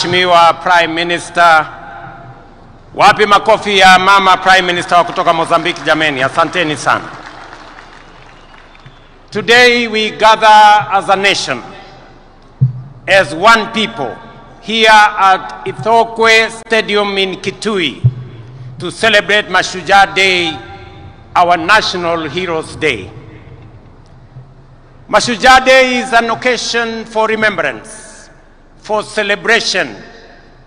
Mheshimiwa Prime Minister, wapi makofi ya mama Prime Minister wa kutoka Mozambique jameni, asanteni sana. Today we gather as a nation, as one people, here at Ihookwe Stadium in Kitui to celebrate Mashujaa Day, our National Heroes Day. Mashujaa Day is an occasion for remembrance, for celebration,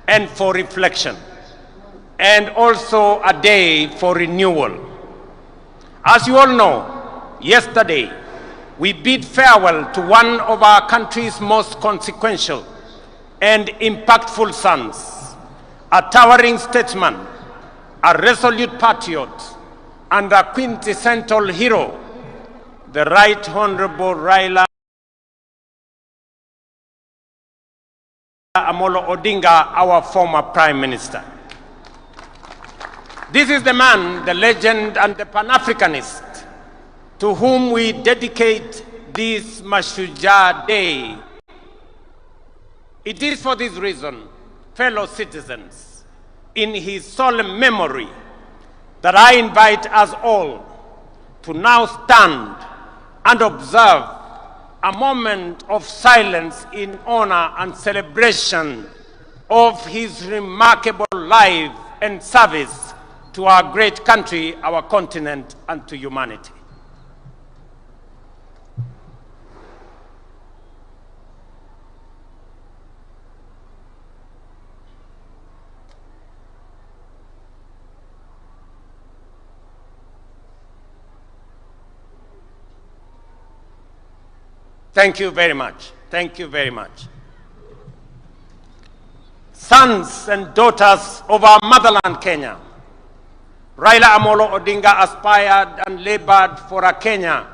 and for reflection, and also a day for renewal. As you all know, yesterday we bid farewell to one of our country's most consequential and impactful sons, a towering statesman, a resolute patriot, and a quintessential hero, the Right Honorable Raila Amolo Odinga, our former Prime Minister. This is the man, the legend, and the Pan-Africanist to whom we dedicate this Mashujaa Day. It is for this reason, fellow citizens, in his solemn memory, that I invite us all to now stand and observe a moment of silence in honor and celebration of his remarkable life and service to our great country, our continent, and to humanity. Thank you very much. Thank you very much. Sons and daughters of our motherland, Kenya, Raila Amolo Odinga aspired and labored for a Kenya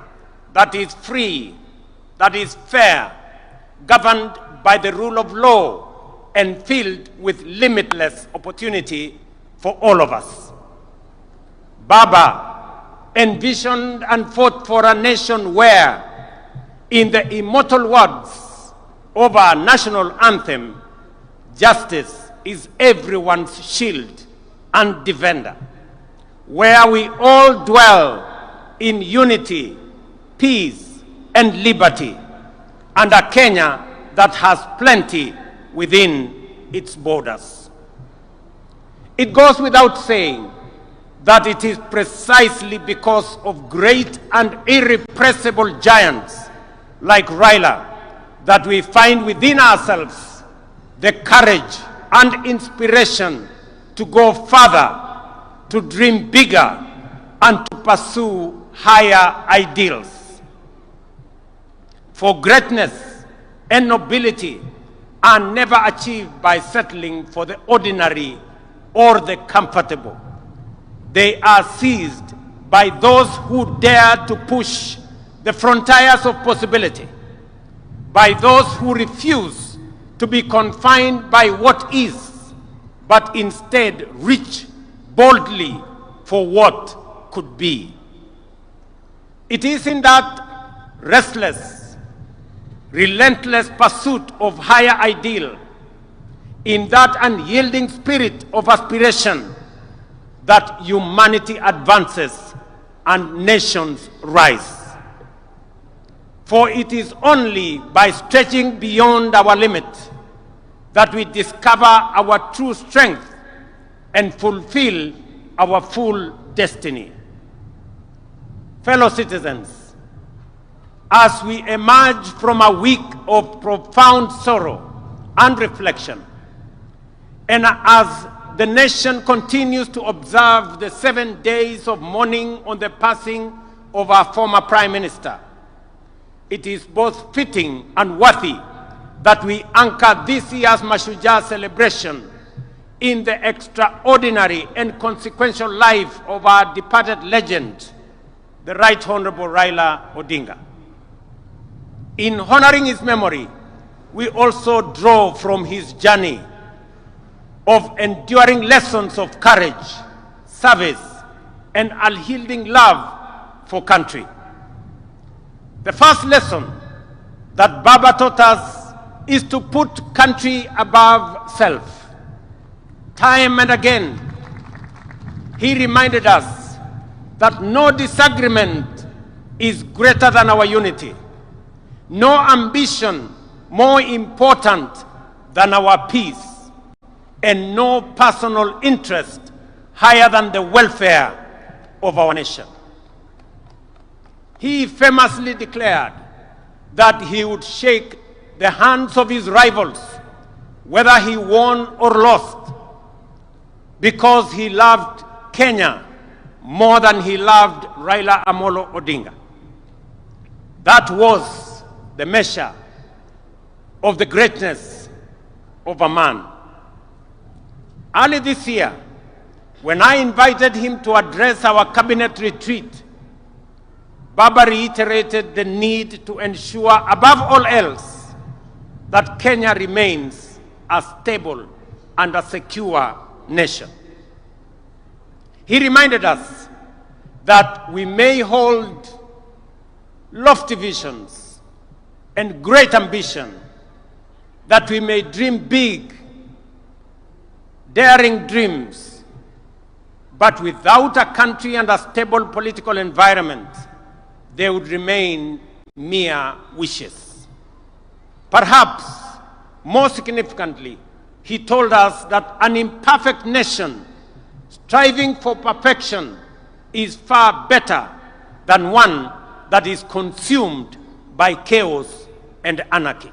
that is free, that is fair, governed by the rule of law, and filled with limitless opportunity for all of us. Baba envisioned and fought for a nation where, in the immortal words of our national anthem, justice is everyone's shield and defender, where we all dwell in unity, peace, and liberty, and a Kenya that has plenty within its borders. It goes without saying that it is precisely because of great and irrepressible giants like Raila that we find within ourselves the courage and inspiration to go further, to dream bigger, and to pursue higher ideals. For greatness and nobility are never achieved by settling for the ordinary or the comfortable. They are seized by those who dare to push the frontiers of possibility, by those who refuse to be confined by what is, but instead reach boldly for what could be. It is in that restless, relentless pursuit of higher ideal, in that unyielding spirit of aspiration, that humanity advances and nations rise. For it is only by stretching beyond our limit that we discover our true strength and fulfill our full destiny. Fellow citizens, as we emerge from a week of profound sorrow and reflection, and as the nation continues to observe the 7 days of mourning on the passing of our former Prime Minister, it is both fitting and worthy that we anchor this year's Mashujaa celebration in the extraordinary and consequential life of our departed legend, the Right Honorable Raila Odinga. In honoring his memory, we also draw from his journey of enduring lessons of courage, service, and unyielding love for country. The first lesson that Baba taught us is to put country above self. Time and again, he reminded us that no disagreement is greater than our unity, no ambition more important than our peace, and no personal interest higher than the welfare of our nation. He famously declared that he would shake the hands of his rivals, whether he won or lost, because he loved Kenya more than he loved Raila Amolo Odinga. That was the measure of the greatness of a man. Early this year, when I invited him to address our cabinet retreat, Baba reiterated the need to ensure, above all else, that Kenya remains a stable and a secure nation. He reminded us that we may hold lofty visions and great ambition, that we may dream big, daring dreams, but without a country and a stable political environment, they would remain mere wishes. Perhaps more significantly, he told us that an imperfect nation striving for perfection is far better than one that is consumed by chaos and anarchy.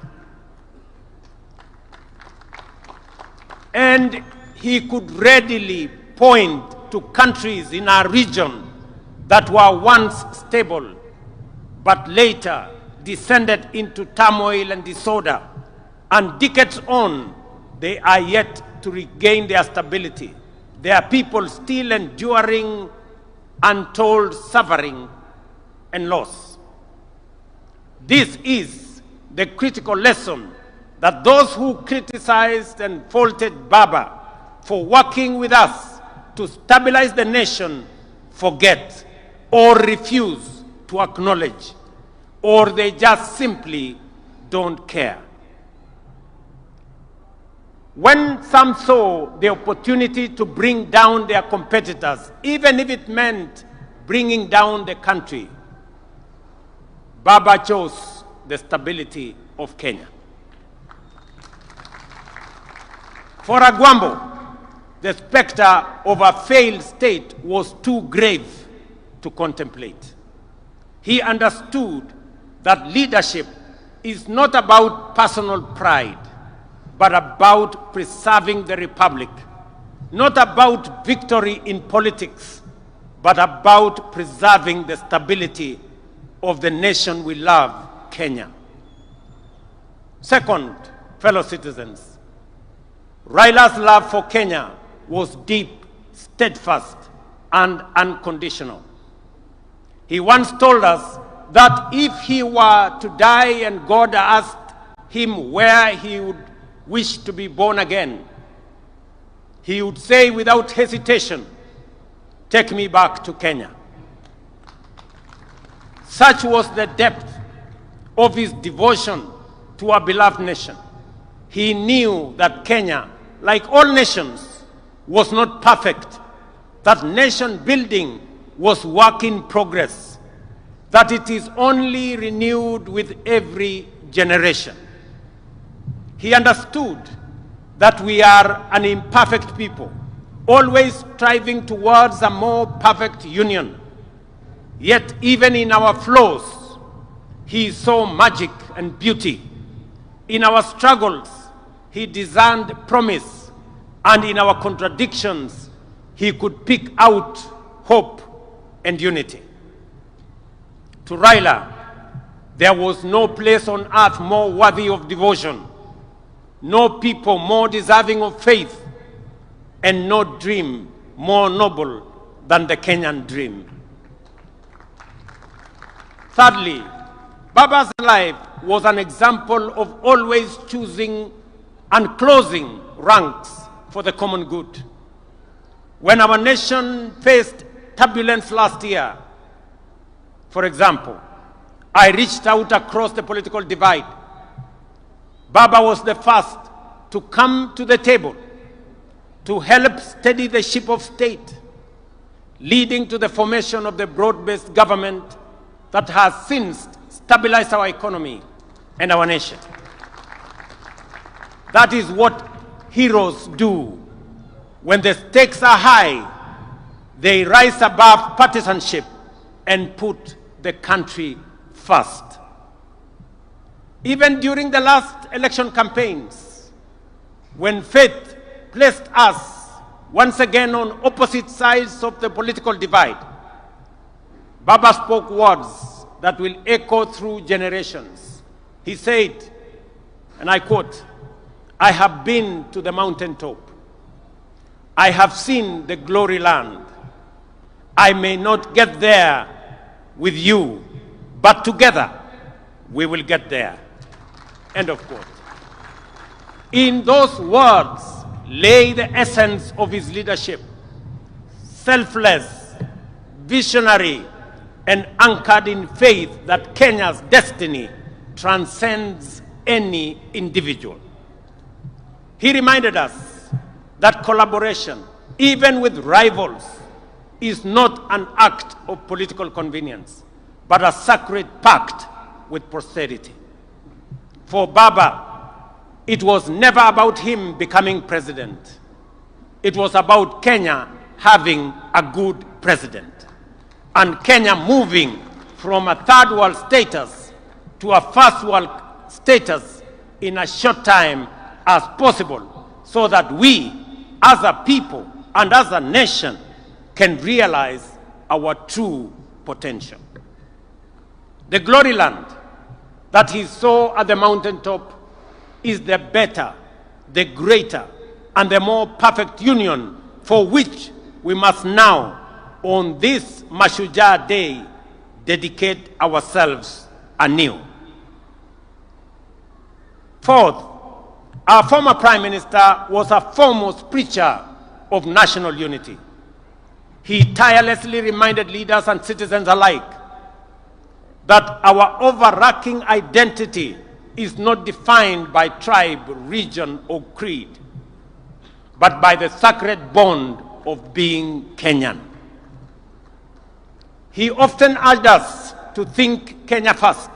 And he could readily point to countries in our region that were once stable, but later descended into turmoil and disorder, and decades on, they are yet to regain their stability. Their people still enduring untold suffering and loss. This is the critical lesson that those who criticized and faulted Baba for working with us to stabilize the nation forget or refuse to acknowledge, or they just simply don't care. When some saw the opportunity to bring down their competitors, even if it meant bringing down the country, Baba chose the stability of Kenya. For Agwambo, the specter of a failed state was too grave to contemplate. He understood that leadership is not about personal pride, but about preserving the republic, not about victory in politics, but about preserving the stability of the nation we love, Kenya. Second, fellow citizens, Raila's love for Kenya was deep, steadfast, and unconditional. He once told us that if he were to die and God asked him where he would wish to be born again, he would say without hesitation, "Take me back to Kenya." Such was the depth of his devotion to our beloved nation. He knew that Kenya, like all nations, was not perfect, that nation building was work in progress, that it is only renewed with every generation. He understood that we are an imperfect people, always striving towards a more perfect union. Yet even in our flaws, he saw magic and beauty. In our struggles, he discerned promise, and in our contradictions, he could pick out hope and unity. To Raila, there was no place on earth more worthy of devotion, no people more deserving of faith, and no dream more noble than the Kenyan dream. Thirdly, Baba's life was an example of always choosing and closing ranks for the common good. When our nation faced turbulence last year, for example, I reached out across the political divide. Baba was the first to come to the table to help steady the ship of state, leading to the formation of the broad-based government that has since stabilized our economy and our nation. That is what heroes do. When the stakes are high, they rise above partisanship and put the country first. Even during the last election campaigns, when faith placed us once again on opposite sides of the political divide, Baba spoke words that will echo through generations. He said, and I quote, "I have been to the mountaintop. I have seen the glory land. I may not get there with you, but together we will get there." End of quote. In those words lay the essence of his leadership: selfless, visionary, and anchored in faith that Kenya's destiny transcends any individual. He reminded us that collaboration, even with rivals, is not an act of political convenience, but a sacred pact with posterity. For Baba, it was never about him becoming president. It was about Kenya having a good president, and Kenya moving from a third world status to a first world status in a short time as possible, so that we, as a people and as a nation, can realize our true potential. The glory land that he saw at the mountaintop is the better, the greater, and the more perfect union for which we must now, on this Mashujaa Day, dedicate ourselves anew. Fourth, our former Prime Minister was a foremost preacher of national unity. He tirelessly reminded leaders and citizens alike that our overarching identity is not defined by tribe, region, or creed, but by the sacred bond of being Kenyan. He often urged us to think Kenya first,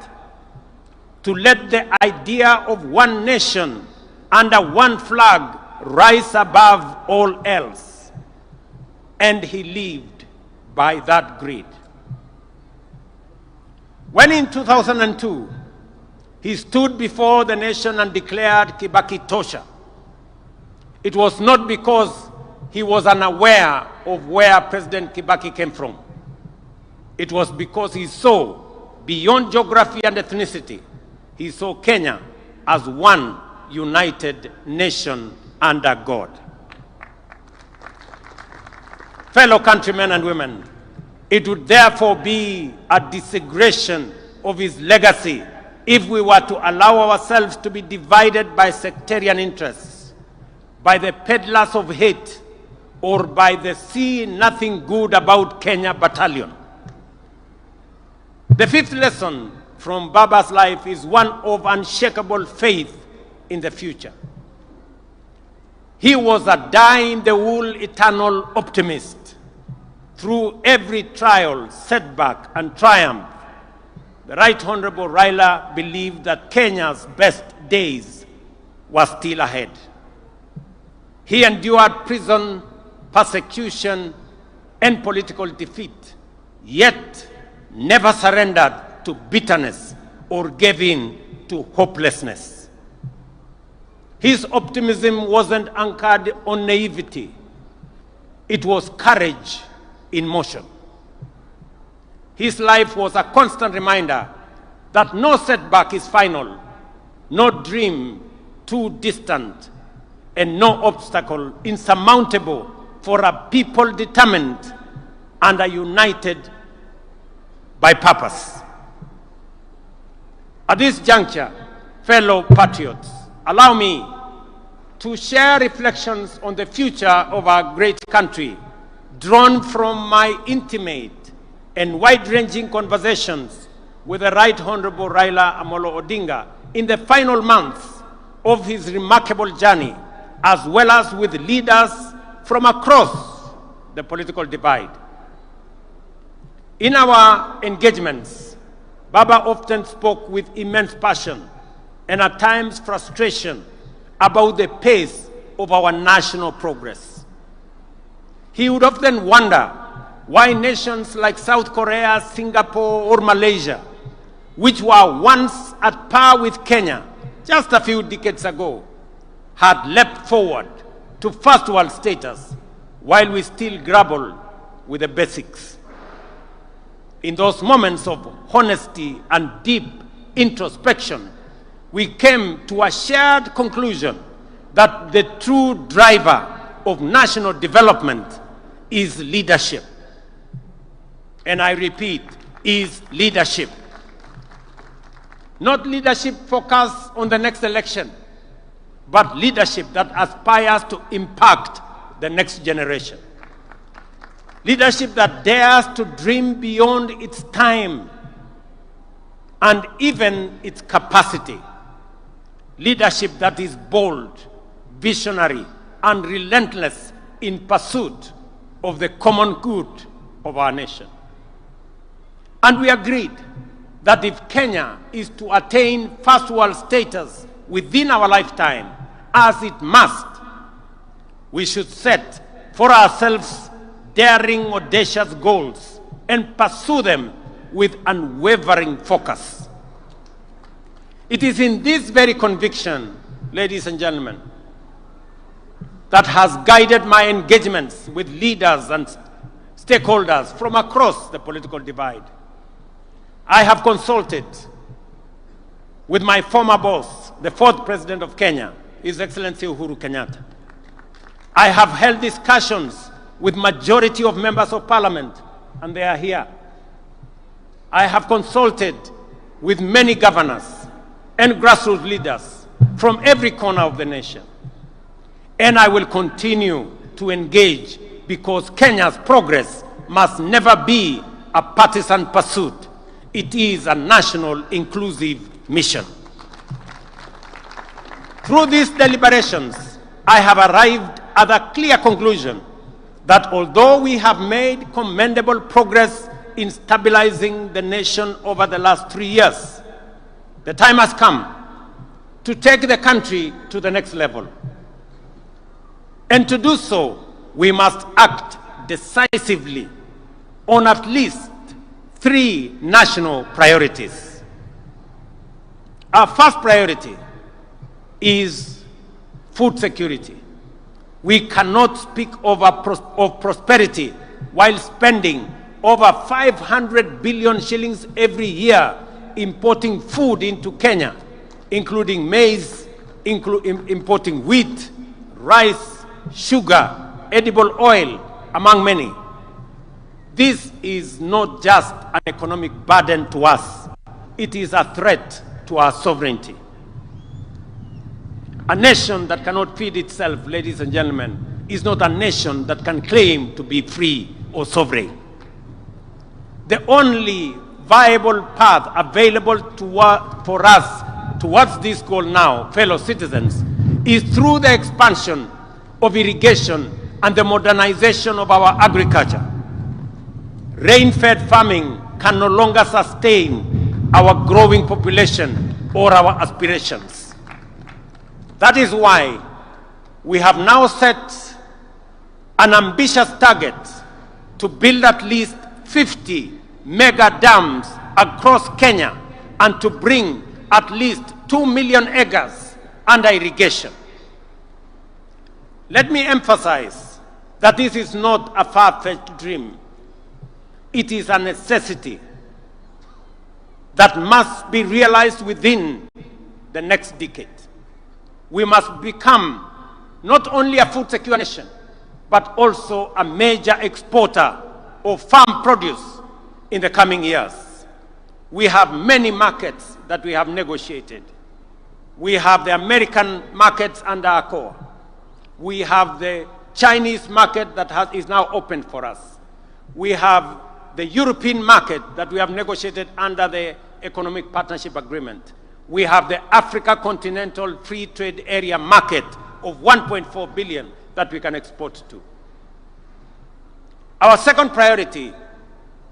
to let the idea of one nation under one flag rise above all else. And he lived by that creed. When in 2002, he stood before the nation and declared Kibaki Tosha, it was not because he was unaware of where President Kibaki came from. It was because he saw, beyond geography and ethnicity, he saw Kenya as one united nation under God. Fellow countrymen and women, it would therefore be a desecration of his legacy if we were to allow ourselves to be divided by sectarian interests, by the peddlers of hate, or by the see nothing good about Kenya battalion. The fifth lesson from Baba's life is one of unshakable faith in the future. He was a die-in-the-wool eternal optimist. Through every trial, setback, and triumph, the Right Honorable Raila believed that Kenya's best days were still ahead. He endured prison, persecution, and political defeat, yet never surrendered to bitterness or gave in to hopelessness. His optimism wasn't anchored on naivety. It was courage in motion. His life was a constant reminder that no setback is final, no dream too distant, and no obstacle insurmountable for a people determined and united by purpose. At this juncture, fellow patriots, allow me to share reflections on the future of our great country, drawn from my intimate and wide-ranging conversations with the Right Honorable Raila Amolo Odinga in the final months of his remarkable journey, as well as with leaders from across the political divide. In our engagements, Baba often spoke with immense passion and at times frustration about the pace of our national progress. He would often wonder why nations like South Korea, Singapore, or Malaysia, which were once at par with Kenya just a few decades ago, had leapt forward to first world status while we still grapple with the basics. In those moments of honesty and deep introspection, we came to a shared conclusion that the true driver of national development is leadership. And I repeat, is leadership. Not leadership focused on the next election, but leadership that aspires to impact the next generation. Leadership that dares to dream beyond its time and even its capacity. Leadership that is bold, visionary, and relentless in pursuit of the common good of our nation. And we agreed that if Kenya is to attain first world status within our lifetime, as it must, we should set for ourselves daring, audacious goals and pursue them with unwavering focus. It is in this very conviction, ladies and gentlemen, that has guided my engagements with leaders and stakeholders from across the political divide. I have consulted with my former boss, the fourth President of Kenya, His Excellency Uhuru Kenyatta. I have held discussions with majority of members of parliament, and they are here. I have consulted with many governors and grassroots leaders from every corner of the nation. And I will continue to engage because Kenya's progress must never be a partisan pursuit. It is a national inclusive mission. Through these deliberations, I have arrived at a clear conclusion that although we have made commendable progress in stabilizing the nation over the last 3 years, the time has come to take the country to the next level. And to do so, we must act decisively on at least 3 national priorities. Our first priority is food security. We cannot speak of prosperity while spending over 500 billion shillings every year importing food into Kenya, including maize, importing wheat, rice, sugar, edible oil, among many. This is not just an economic burden to us. It is a threat to our sovereignty. A nation that cannot feed itself, ladies and gentlemen, is not a nation that can claim to be free or sovereign. The only viable path available for us towards this goal now, fellow citizens, is through the expansion of irrigation and the modernization of our agriculture. Rain-fed farming can no longer sustain our growing population or our aspirations. That is why we have now set an ambitious target to build at least 50 mega dams across Kenya and to bring at least 2 million acres under irrigation. Let me emphasize that this is not a far-fetched dream. It is a necessity that must be realized within the next decade. We must become not only a food secure nation, but also a major exporter of farm produce in the coming years. We have many markets that we have negotiated. We have the American markets under ACOA. We have the Chinese market that is now open for us. We have the European market that we have negotiated under the Economic Partnership Agreement. we have the Africa Continental Free Trade Area market of 1.4 billion that we can export to. Our second priority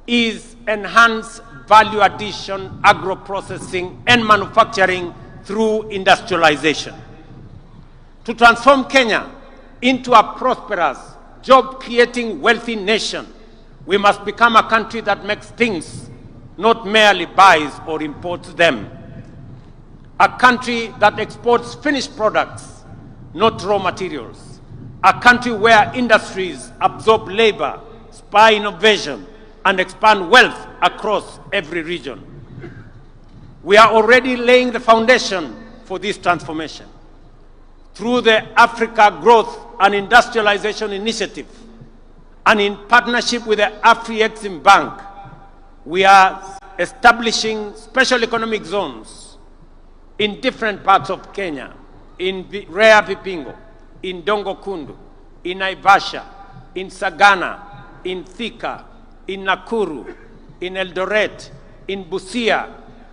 is enhance value addition, agro-processing, and manufacturing through industrialization. To transform Kenya into a prosperous, job-creating, wealthy nation, we must become a country that makes things, not merely buys or imports them. A country that exports finished products, not raw materials. A country where industries absorb labor, spur innovation, and expand wealth across every region. We are already laying the foundation for this transformation. Through the Africa Growth and Industrialization Initiative, and in partnership with the Afri-Exim Bank, we are establishing special economic zones in different parts of Kenya, in Rea Vipingo, in Dongo Kundu, in Naivasha, in Sagana, in Thika, in Nakuru, in Eldoret, in Busia,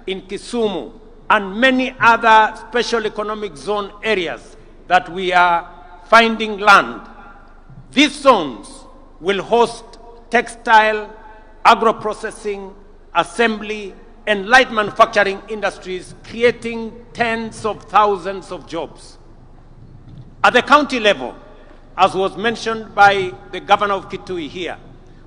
in Kisumu, and many other special economic zone areas that we are finding land. These zones will host textile, agro-processing, assembly, and light manufacturing industries, creating tens of thousands of jobs. At the county level, as was mentioned by the governor of Kitui here,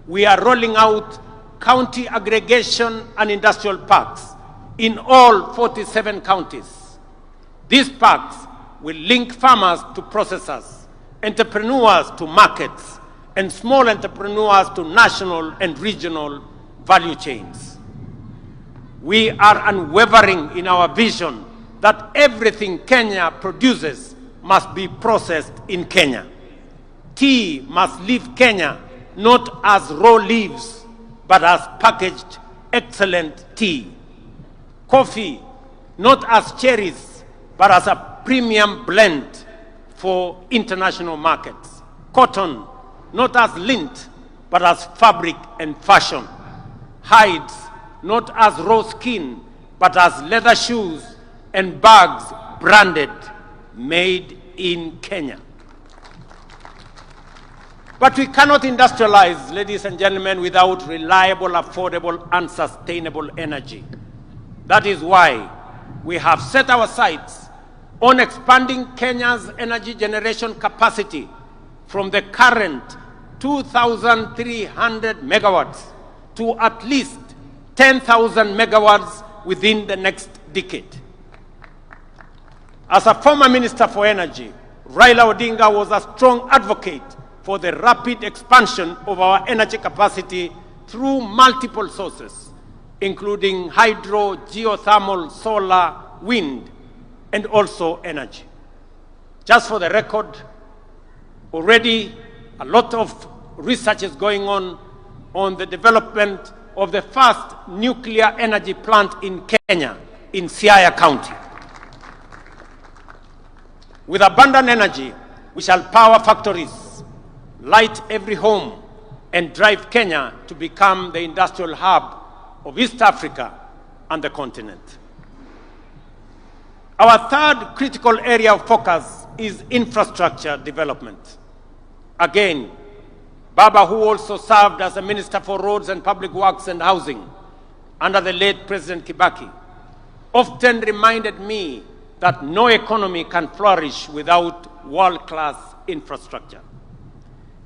we are rolling out county aggregation and industrial parks in all 47 counties. These parks will link farmers to processors, entrepreneurs to markets, and small entrepreneurs to national and regional value chains. We are unwavering in our vision that everything Kenya produces must be processed in Kenya. Tea must leave Kenya not as raw leaves, but as packaged excellent tea. Coffee, not as cherries, but as a premium blend for international markets. Cotton, not as lint, but as fabric and fashion. Hides, not as raw skin, but as leather shoes and bags branded, made in Kenya. But we cannot industrialize, ladies and gentlemen, without reliable, affordable, and sustainable energy. That is why we have set our sights on expanding Kenya's energy generation capacity from the current 2,300 megawatts to at least 10,000 megawatts within the next decade. As a former Minister for Energy, Raila Odinga was a strong advocate for the rapid expansion of our energy capacity through multiple sources, including hydro, geothermal, solar, wind, and also energy. Just for the record, already a lot of research is going on the development of the first nuclear energy plant in Kenya, in Siaya County. With abundant energy, we shall power factories, light every home, and drive Kenya to become the industrial hub of East Africa and the continent. Our third critical area of focus is infrastructure development. Again, Baba, who also served as a Minister for Roads and Public Works and Housing under the late President Kibaki, often reminded me that no economy can flourish without world-class infrastructure.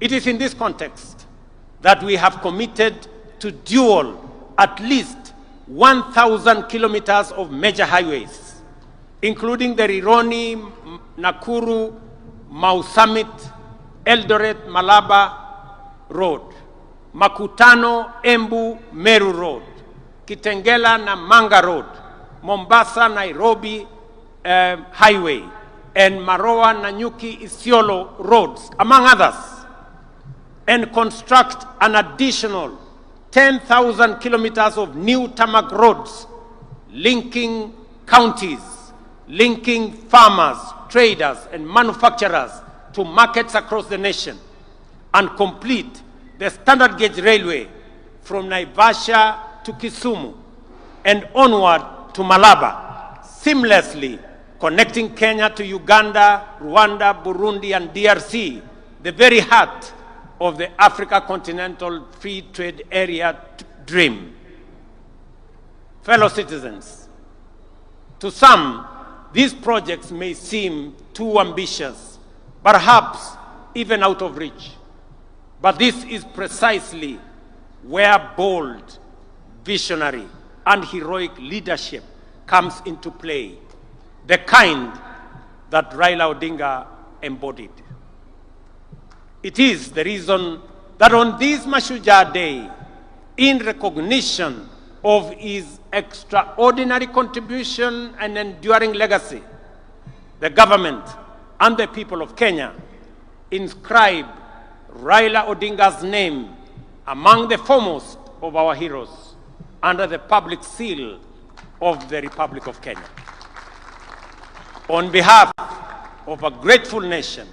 It is in this context that we have committed to dual at least 1,000 kilometers of major highways, including the Rironi, Nakuru, Mau Summit, Eldoret, Malaba Road, Makutano, Embu, Meru Road, Kitengela, Namanga Road, Mombasa, Nairobi Highway, and Maroa, Nanyuki, Isiolo roads, among others, and construct an additional 10,000 kilometers of new tarmac roads linking counties, linking farmers, traders, and manufacturers to markets across the nation, and complete the standard gauge railway from Naivasha to Kisumu and onward to Malaba, seamlessly connecting Kenya to Uganda, Rwanda, Burundi, and DRC, the very heart of the Africa Continental Free Trade Area dream. Fellow citizens, to some, these projects may seem too ambitious, perhaps even out of reach. But this is precisely where bold, visionary, and heroic leadership comes into play, the kind that Raila Odinga embodied. It is the reason that on this Mashujaa Day, in recognition of his extraordinary contribution and enduring legacy, the government and the people of Kenya inscribe Raila Odinga's name among the foremost of our heroes under the public seal of the Republic of Kenya. On behalf of a grateful nation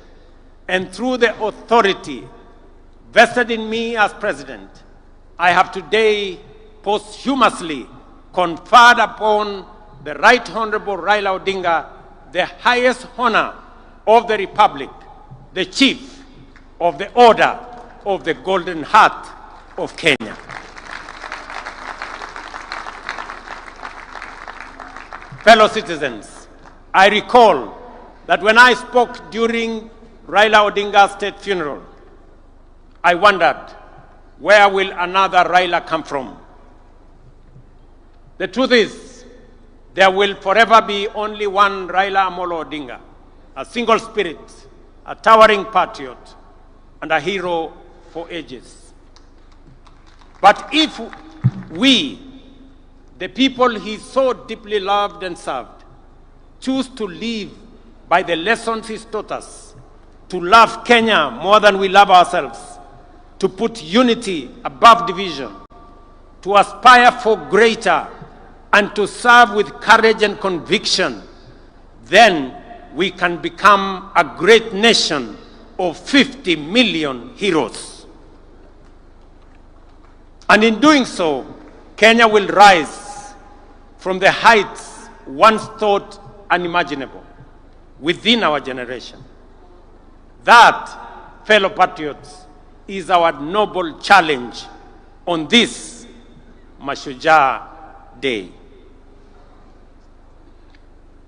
and through the authority vested in me as president, I have today posthumously conferred upon the Right Honorable Raila Odinga the highest honor of the Republic, the Chief of the Order of the Golden Heart of Kenya. Fellow citizens, I recall that when I spoke during Raila Odinga's state funeral, I wondered, where will another Raila come from? The truth is, there will forever be only one Raila Amolo Odinga, a single spirit, a towering patriot, and a hero for ages. But if we, the people he so deeply loved and served, choose to live by the lessons he taught us, to love Kenya more than we love ourselves, to put unity above division, to aspire for greater, and to serve with courage and conviction, then we can become a great nation of 50 million heroes. And in doing so, Kenya will rise from the heights once thought unimaginable within our generation. That, fellow patriots, is our noble challenge on this Mashujaa Day.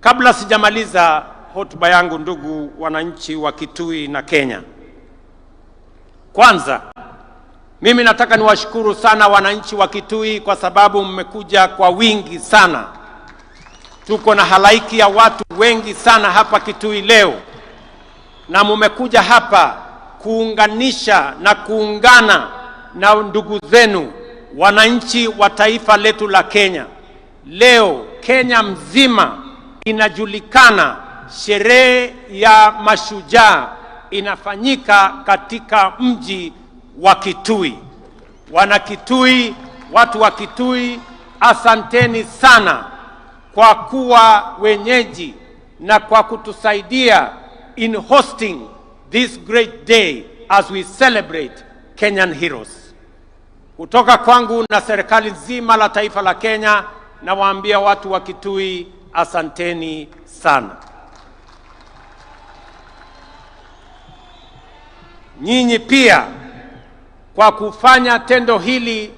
Kabla sijamaliza hotuba yangu, ndugu wananchi wa Kitui na Kenya, kwanza mimi nataka niwashukuru sana wananchi wa Kitui kwa sababu mmekuja kwa wingi sana. Tuko na halaiki ya watu wengi sana hapa Kitui leo, na mmekuja hapa kuunganisha na kuungana na ndugu zenu wananchi wa taifa letu la Kenya. Leo Kenya mzima inajulikana, sherehe ya Mashujaa inafanyika katika mji wa Kitui. Wana Kitui, watu wa Kitui, asanteni sana kwa kuwa wenyeji na kwa kutusaidia in hosting this great day as we celebrate Kenyan heroes. Kutoka kwangu na serikali nzima la taifa la Kenya, nawaambia watu wa Kitui, asanteni sana. Nyinyi pia kwa kufanya tendo hili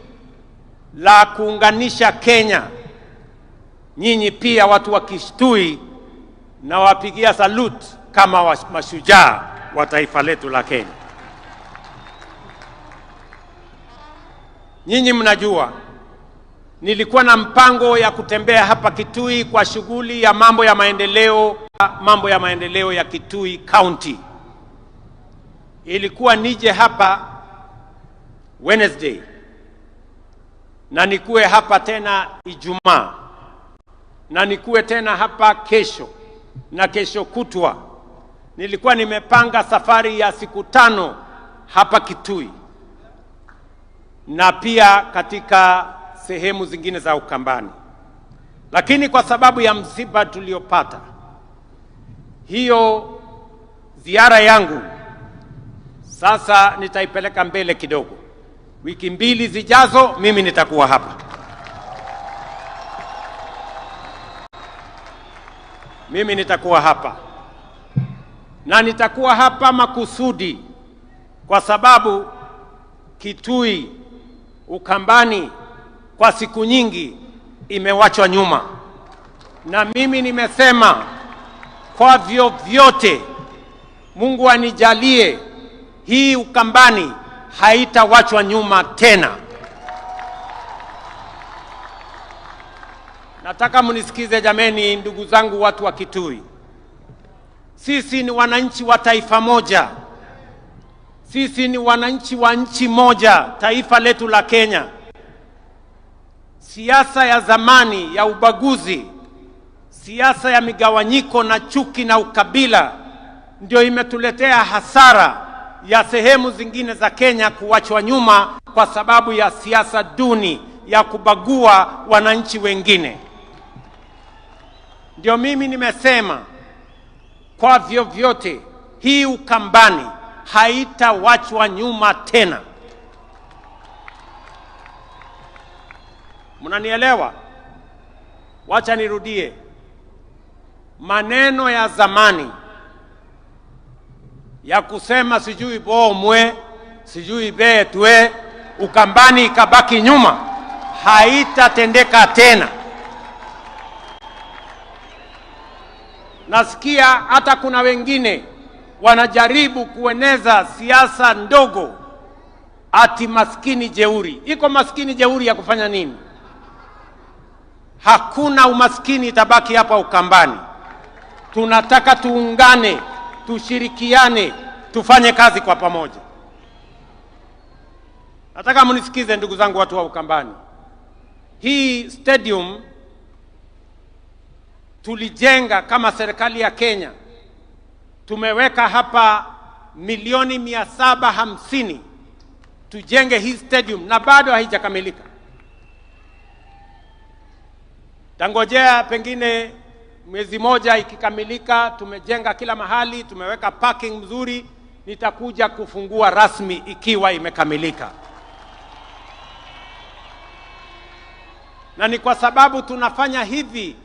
la kuunganisha Kenya, nyinyi pia watu wa Kitui na wapigia salute kama mashujaa wa taifa letu la Kenya. Nyinyi mnajua nilikuwa na mpango ya kutembea hapa Kitui kwa shughuli ya mambo ya maendeleo ya Kitui County. Ilikuwa nije hapa Wednesday na nikuwe hapa tena Ijumaa, na nikuwe tena hapa kesho na kesho kutwa. Nilikuwa nimepanga safari ya siku 5 hapa Kitui na pia katika sehemu zingine za Ukambani. Lakini kwa sababu ya msiba tuliopata, hiyo ziara yangu sasa nitaipeleka mbele kidogo. Wiki 2 zijazo mimi nitakuwa hapa. mimi nitakuwa hapa. Na nitakuwa hapa makusudi kwa sababu Kitui, Ukambani kwa siku nyingi imewachwa nyuma. Na mimi nimesema kwa vyovyote Mungu anijalie hii Ukambani haitawachwa nyuma tena. Nataka mnisikize jameni, ndugu zangu watu wa Kitui. Sisi ni wananchi wa taifa moja. Sisi ni wananchi wa nchi moja, taifa letu la Kenya. Siasa ya zamani ya ubaguzi, siasa ya migawanyiko na chuki na ukabila ndio imetuletea hasara ya sehemu zingine za Kenya kuachwa nyuma kwa sababu ya siasa duni ya kubagua wananchi wengine. Ndio mimi nimesema kwa vyovyote hii Ukambani haitawachwa nyuma tena. Mnanielewa? Wacha nirudie. Maneno ya zamani ya kusema sijui bomwe, sijui betwe, Ukambani ikabaki nyuma, haitatendeka tena. Nasikia hata kuna wengine wanajaribu kueneza siasa ndogo ati maskini jeuri. Iko maskini jeuri ya kufanya nini? Hakuna umaskini itabaki hapa Ukambani. Tunataka tuungane, tushirikiane, tufanye kazi kwa pamoja. Nataka mnisikize ndugu zangu watu wa Ukambani. Hii stadium tulijenga kama serikali ya Kenya. Tumeweka hapa milioni 750 tujenge hii stadium na bado haijakamilika. Tangojea pengine mwezi moja ikikamilika, tumejenga kila mahali, tumeweka parking mzuri, nitakuja kufungua rasmi ikiwa imekamilika. Na ni kwa sababu tunafanya hivi